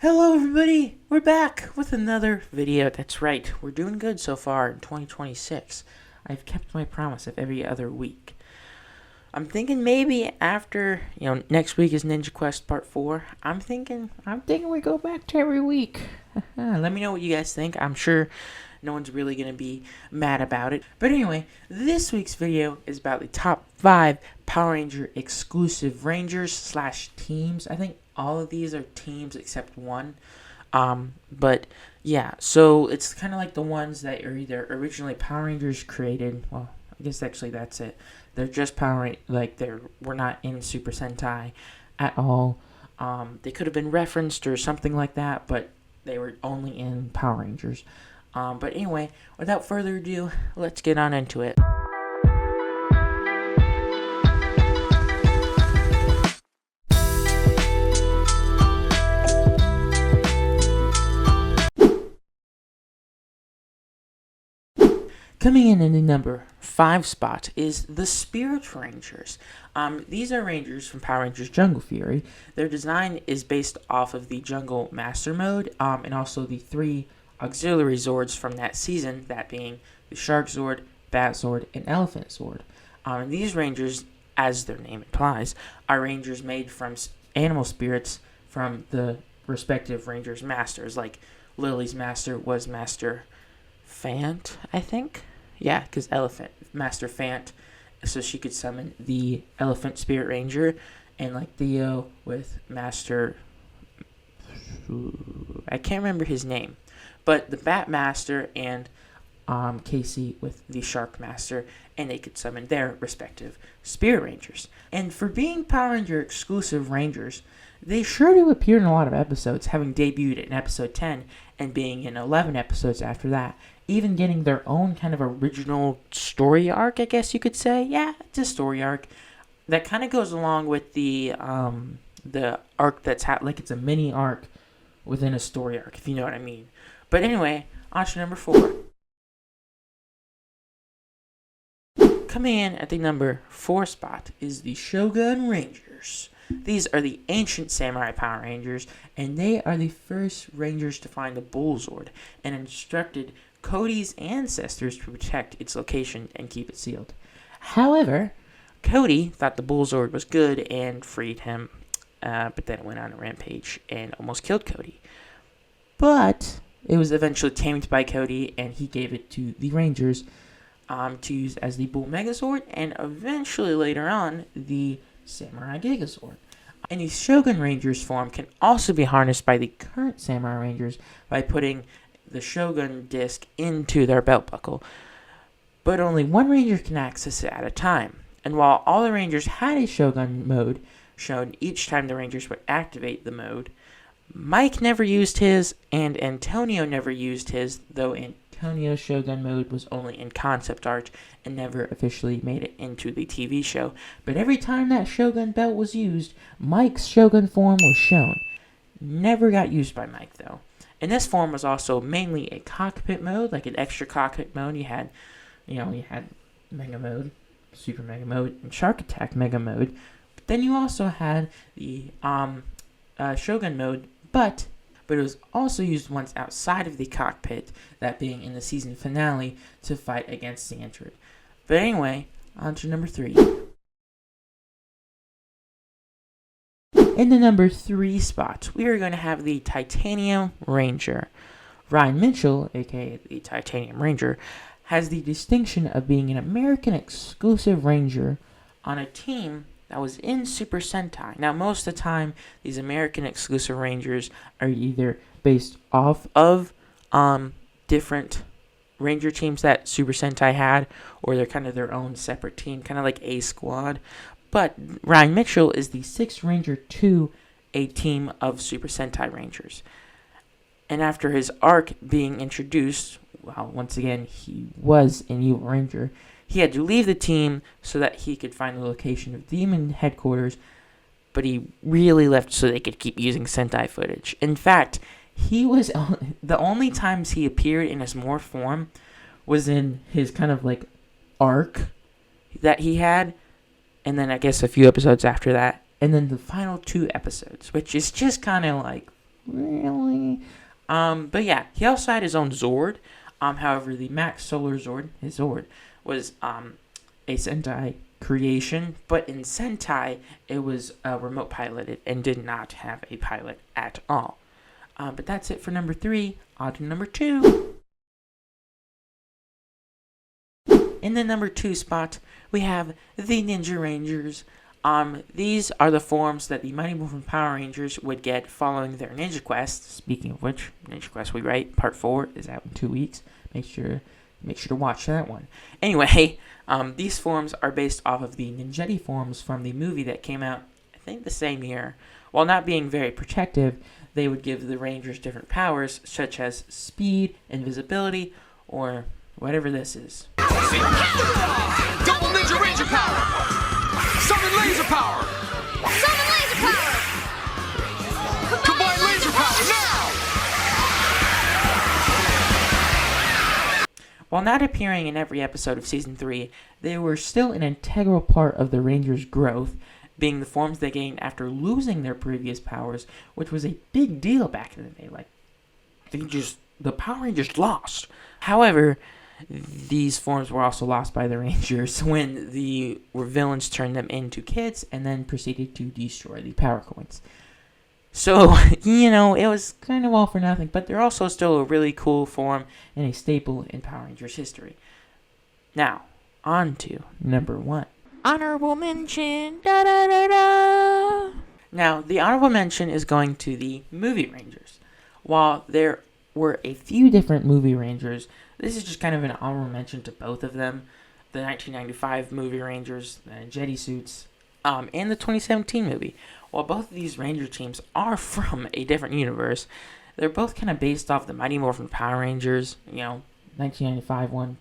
Hello everybody, we're back with another video. That's right, we're doing good so far in 2026. I've kept my promise of every other week. I'm thinking maybe after, next week is Ninja Quest Part 4. I'm thinking we go back to every week. Let me know what you guys think. I'm sure no one's really going to be mad about it. But anyway, this week's video is about the top 5 Power Ranger exclusive Rangers / teams. I think all of these are teams except one. But yeah, so it's kind of like the ones that are either originally Power Rangers created. Well, I guess actually that's it. They're just we're not in Super Sentai at all. They could have been referenced or something like that, but they were only in Power Rangers. But anyway, without further ado, let's get on into it. Coming in the number 5 spot is the Spirit Rangers. These are Rangers from Power Rangers Jungle Fury. Their design is based off of the Jungle Master mode, and also the 3 auxiliary Zords from that season, that being the Shark Zord, Bat Zord, and Elephant Zord. And these Rangers, as their name implies, are Rangers made from animal spirits from the respective Rangers' masters. Like Lily's master was Master Fant, I think. Yeah, because Master Fant, so she could summon the Elephant Spirit Ranger, and like Theo with Master, I can't remember his name, but the Bat Master and Casey with the Shark Master, and they could summon their respective Spirit Rangers. And for being Power Ranger exclusive Rangers, they sure do appear in a lot of episodes, having debuted in episode 10 and being in 11 episodes after that. Even getting their own kind of original story arc, I guess you could say. Yeah, it's a story arc that kind of goes along with the arc that's like it's a mini arc within a story arc, if you know what I mean. But anyway, on to number 4. Coming in at the number 4 spot is the Shogun Rangers. These are the ancient samurai Power Rangers, and they are the first Rangers to find the Bull Zord and instructed Cody's ancestors to protect its location and keep it sealed. However, Cody thought the Bull Zord was good and freed him, but then went on a rampage and almost killed Cody. But it was eventually tamed by Cody, and he gave it to the Rangers to use as the Bull Megazord, and eventually later on the Samurai Gigazord. And the Shogun Rangers form can also be harnessed by the current Samurai Rangers by putting the Shogun disc into their belt buckle. But only one Ranger can access it at a time. And while all the Rangers had a Shogun mode shown each time the Rangers would activate the mode, Mike never used his, and Antonio never used his, though Antonio's Shogun mode was only in concept art and never officially made it into the TV show. But every time that Shogun belt was used, Mike's Shogun form was shown. Never got used by Mike, though. And this form was also mainly a cockpit mode, like an extra cockpit mode. You had Mega Mode, Super Mega Mode, and Shark Attack Mega Mode. But then you also had the Shogun mode, but it was also used once outside of the cockpit, that being in the season finale, to fight against the Android. But anyway, on to number 3. In the number 3 spot, we are going to have the Titanium Ranger. Ryan Mitchell, aka the Titanium Ranger, has the distinction of being an American exclusive Ranger on a team that was in Super Sentai. Now, most of the time, these American exclusive Rangers are either based off of different Ranger teams that Super Sentai had, or they're kind of their own separate team, kind of like A Squad. But Ryan Mitchell is the 6th Ranger to a team of Super Sentai Rangers. And after his arc being introduced, well, once again, he was an evil Ranger. He had to leave the team so that he could find the location of Demon headquarters, but he really left so they could keep using Sentai footage. In fact, he was the only times he appeared in his morph form was in his kind of like arc that he had, and then I guess a few episodes after that, and then the final 2 episodes, which is just kind of like, really? But yeah, he also had his own Zord. However, the Max Solar Zord, his Zord, was a Sentai creation, but in Sentai, it was remote piloted and did not have a pilot at all. But that's it for number 3. On to number 2. In the number 2 spot, we have the Ninja Rangers. These are the forms that the Mighty Morphin Power Rangers would get following their Ninja Quest. Speaking of which, Ninja Quest We Write Part 4 is out in 2 weeks. Make sure to watch that one. Anyway, these forms are based off of the Ninjetti forms from the movie that came out, I think, the same year. While not being very protective, they would give the Rangers different powers, such as speed, invisibility, or whatever this is. Double Ninja Ranger power! Summon laser power! Summon laser power! Combine laser power now! While not appearing in every episode of Season 3, they were still an integral part of the Rangers' growth, being the forms they gained after losing their previous powers, which was a big deal back in the day. Like, the Power Rangers lost. However, these forms were also lost by the Rangers when the villains turned them into kids and then proceeded to destroy the power coins. So, it was kind of all for nothing, but they're also still a really cool form and a staple in Power Rangers history. Now, on to number 1. Honorable mention. Da-da-da-da. Now, the honorable mention is going to the movie Rangers. While there were a few different movie Rangers, this is just kind of an honorable mention to both of them. The 1995 movie Rangers, the Jetty suits, and the 2017 movie. While both of these Ranger teams are from a different universe, they're both kind of based off the Mighty Morphin Power Rangers. 1995 one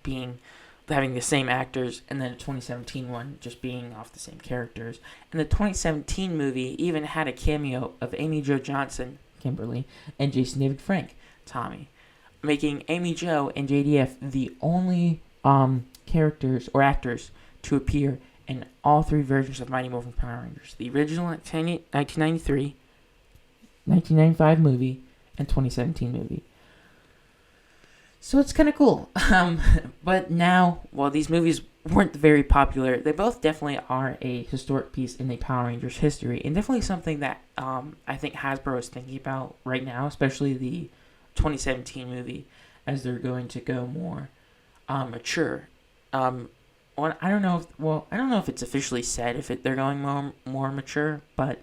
having the same actors, and then the 2017 one just being off the same characters. And the 2017 movie even had a cameo of Amy Jo Johnson, Kimberly, and Jason David Frank, Tommy, making Amy Jo and JDF the only characters or actors to appear in all 3 versions of Mighty Morphin Power Rangers. The original 1993, 1995 movie, and 2017 movie. So it's kind of cool. But now, while these movies weren't very popular, they both definitely are a historic piece in the Power Rangers history, and definitely something that I think Hasbro is thinking about right now, especially the 2017 movie, as they're going to go more mature. I don't know if it's officially said if they're going more mature, but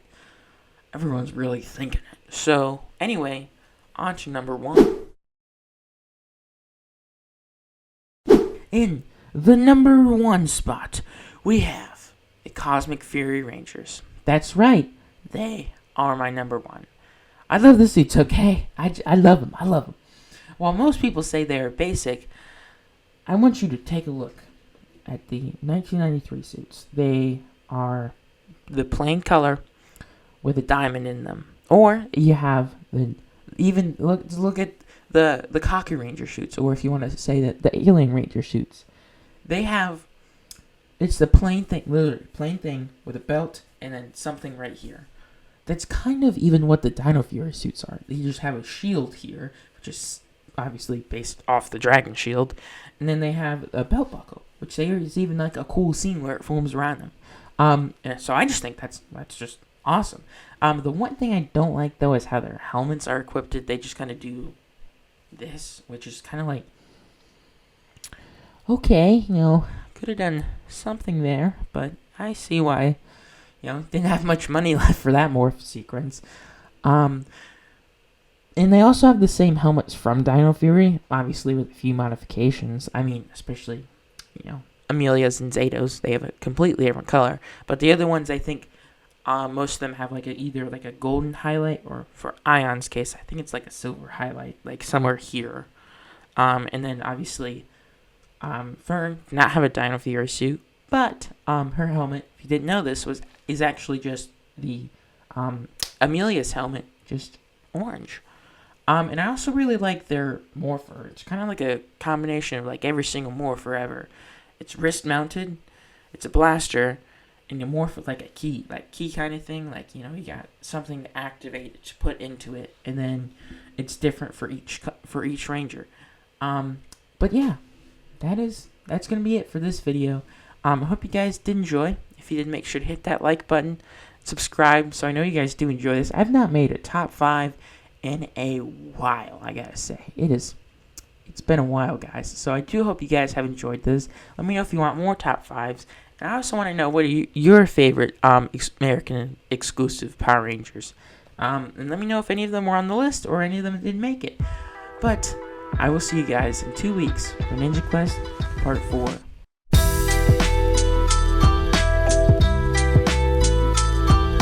everyone's really thinking it. So anyway, on to number 1. In the number 1 spot, we have the Cosmic Fury Rangers. That's right, they are my number 1. I love the suits, okay? I love them. While most people say they are basic, I want you to take a look at the 1993 suits. They are the plain color with a diamond in them. Or you have look at the Cocky Ranger suits, or if you want to say that the Alien Ranger suits. It's the plain thing, literally plain thing with a belt and then something right here. That's kind of even what the Dino Fury suits are. They just have a shield here, which is obviously based off the Dragon Shield, and then they have a belt buckle, which is even like a cool scene where it forms around them. So I just think that's just awesome. The one thing I don't like though is how their helmets are equipped. They just kind of do this, which is kind of like, okay, could have done something there, but I see why, didn't have much money left for that morph sequence. And they also have the same helmets from Dino Fury, obviously with a few modifications. I mean, especially, Amelia's and Zato's, they have a completely different color. But the other ones, I think, most of them have either a golden highlight, or for Ion's case, I think it's like a silver highlight, like somewhere here. And then obviously, Fern did not have a Dino Fury suit, but her helmet, if you didn't know this, is actually just the Amelia's helmet, just orange. And I also really like their morpher. It's kind of like a combination of every single morpher ever. It's wrist mounted, it's a blaster, and you morph with like a key kind of thing. Like, you got something to activate to put into it, and then it's different for each ranger. But yeah, that's gonna be it for this video. I hope you guys did enjoy. If you did, make sure to hit that like button, subscribe, so I know you guys do enjoy this. I've not made a top 5 in a while, I gotta say. It's been a while, guys. So I do hope you guys have enjoyed this. Let me know if you want more top 5s. And I also want to know what are your favorite American exclusive Power Rangers. And let me know if any of them were on the list or any of them didn't make it. But I will see you guys in 2 weeks for Ninja Quest Part 4.